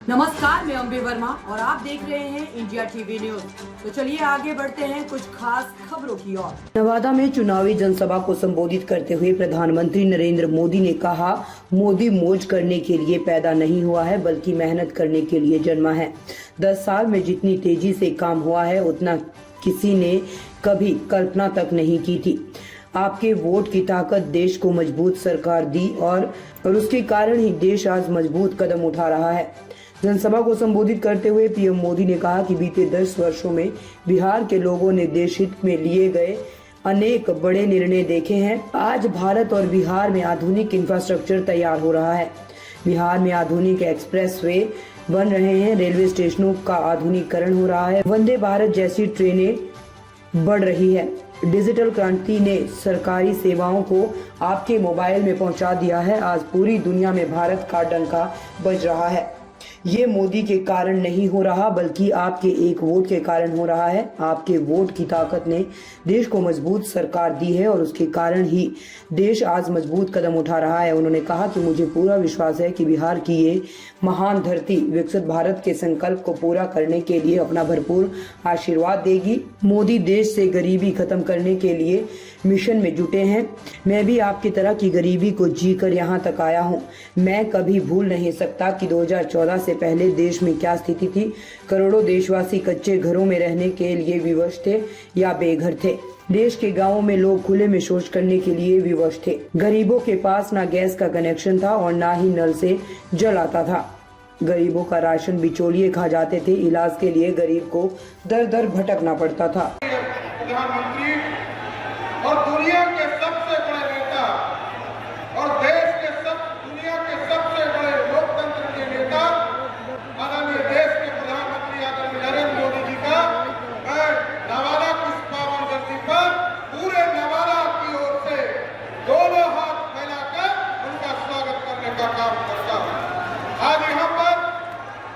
नमस्कार, मैं अम्बे वर्मा और आप देख रहे हैं इंडिया टीवी न्यूज। तो चलिए आगे बढ़ते हैं कुछ खास खबरों की ओर। नवादा में चुनावी जनसभा को संबोधित करते हुए प्रधानमंत्री नरेंद्र मोदी ने कहा, मोदी मौज करने के लिए पैदा नहीं हुआ है बल्कि मेहनत करने के लिए जन्मा है। 10 साल में जितनी तेजी से काम हुआ है उतना किसी ने कभी कल्पना तक नहीं की थी। आपके वोट की ताकत देश को मजबूत सरकार दी और उसके कारण ही देश आज मजबूत कदम उठा रहा है। जनसभा को संबोधित करते हुए पीएम मोदी ने कहा कि बीते 10 वर्षों में बिहार के लोगों ने देश हित में लिए गए अनेक बड़े निर्णय देखे हैं। आज भारत और बिहार में आधुनिक इंफ्रास्ट्रक्चर तैयार हो रहा है। बिहार में आधुनिक एक्सप्रेसवे बन रहे हैं, रेलवे स्टेशनों का आधुनिकीकरण हो रहा है, वंदे भारत जैसी ट्रेनें बढ़ रही है। डिजिटल क्रांति ने सरकारी सेवाओं को आपके मोबाइल में पहुंचा दिया है। आज पूरी दुनिया में भारत का डंका बज रहा है। ये मोदी के कारण नहीं हो रहा बल्कि आपके एक वोट के कारण हो रहा है। आपके वोट की ताकत ने देश को मजबूत सरकार दी है और उसके कारण ही देश आज मजबूत कदम उठा रहा है। उन्होंने कहा कि मुझे पूरा विश्वास है कि बिहार की ये महान धरती विकसित भारत के संकल्प को पूरा करने के लिए अपना भरपूर आशीर्वाद देगी। मोदी देश से गरीबी खत्म करने के लिए मिशन में जुटे हैं। मैं भी आपकी तरह की गरीबी को जीकर यहाँ तक आया हूँ। मैं कभी भूल नहीं सकता कि 2014 से पहले देश में क्या स्थिति थी। करोड़ों देशवासी कच्चे घरों में रहने के लिए विवश थे या बेघर थे। देश के गांवों में लोग खुले में शौच करने के लिए विवश थे। गरीबों के पास ना गैस का कनेक्शन था और ना ही नल से जल आता था। गरीबों का राशन बिचौलिए खा जाते थे। इलाज के लिए गरीब को दर दर भटकना पड़ता था। प्रधानमंत्री और दुनिया के सबसे बड़े नेता और देश के दुनिया के सबसे बड़े लोकतंत्र के नेता आदरणीय देश के प्रधानमंत्री आदरणीय नरेंद्र मोदी जी का मैं नवादा की इस पावन धरती पर पूरे नवादा की ओर से दोनों हाथ फैलाकर उनका स्वागत करने का काम करता हूँ। आज यहाँ पर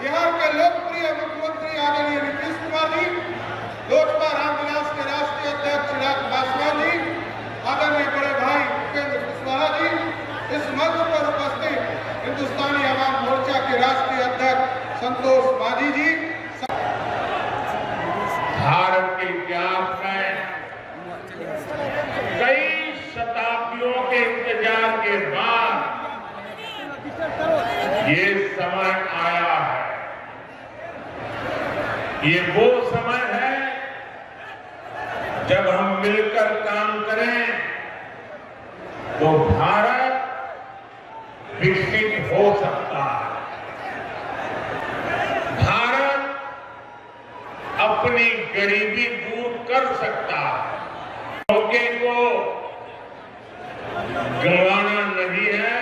बिहार के लोकप्रिय मुख्यमंत्री आदरणीय नीतीश कुमार जी, लोजपा रामविलास के राष्ट्रीय अध्यक्ष चिराग पासवान जी, आदरणीय बड़े भाई उपेंद्र कुशवाहा जी, इस मंच पर उपस्थित हिंदुस्तानी आवाम मोर्चा के राष्ट्रीय अध्यक्ष संतोष मांझी जी। भारत के इतिहास में कई शताब्दियों के इंतजार के बाद ये समय आया है। ये वो समय है जब हम मिलकर काम करें तो भारत विकसित हो सकता है। भारत अपनी गरीबी दूर कर सकता है। मौके को गंवाना नहीं है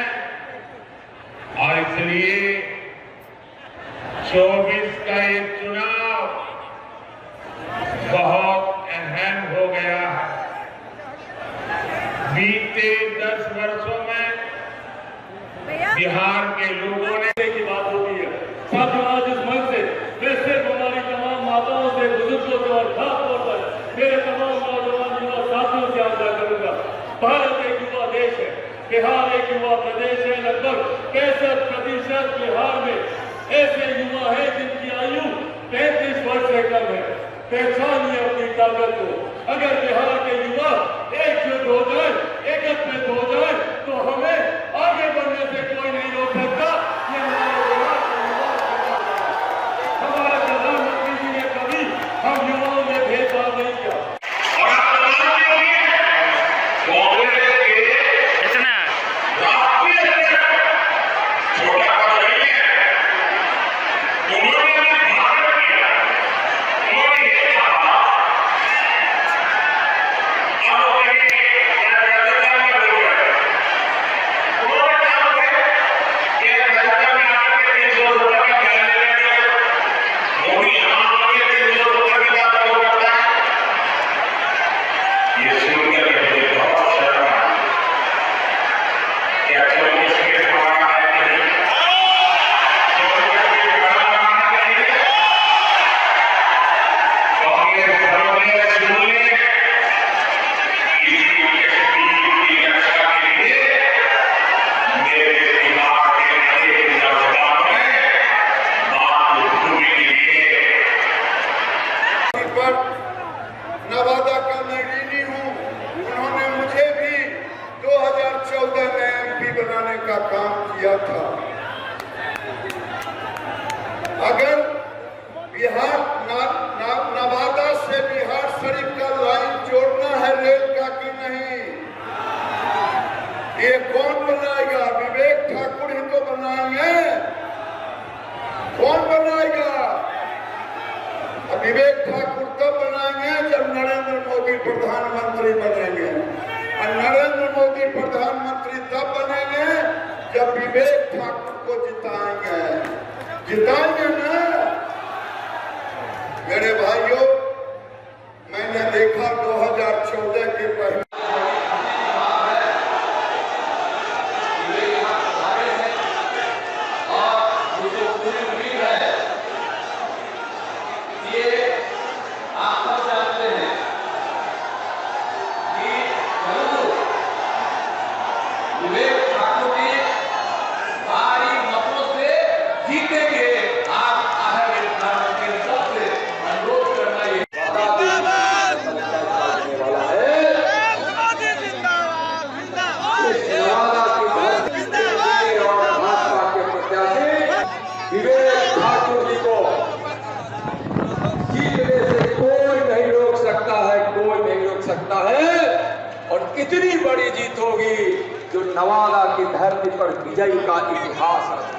और इसलिए 24 का ये चुनाव बहुत अहम हो गया है। बीते 10 वर्षों में बिहार के लोगों ने की बात होती है। साथियों, आज इस मंच से मैं सिर्फ हमारी तमाम माताओं से, बुजुर्गों से और खास तौर पर मेरे तमाम नौजवान युवा साथियों से आग्रह करूंगा। भारत एक युवा देश है, बिहार एक युवा प्रदेश है। लगभग 65% बिहार में ऐसे युवा है जिनकी आयु 35 वर्ष से कम है। पहचानिए अपनी ताकत को। अगर बिहार के युवा एकजुट हो जाए, एकत्रित हो जाए तो हमें आगे बढ़ने से कोई नहीं रोक सकता। ये हमारे प्रधानमंत्री जी ने कभी हम युवाओं में भेदभाव नहीं किया। विवेक ठाकुर तब बनाएंगे जब नरेंद्र मोदी प्रधानमंत्री बनेंगे, और नरेंद्र मोदी प्रधानमंत्री तब बनेंगे जब विवेक ठाकुर को जिताएंगे। जिताएंगे ना मेरे भाइयों। मैंने देखा 2014 के पहले विवेक ठाकुर जी को जीतने से कोई नहीं रोक सकता है, कोई नहीं रोक सकता है। और इतनी बड़ी जीत होगी जो नवादा की धरती पर विजय का इतिहास रचेगी।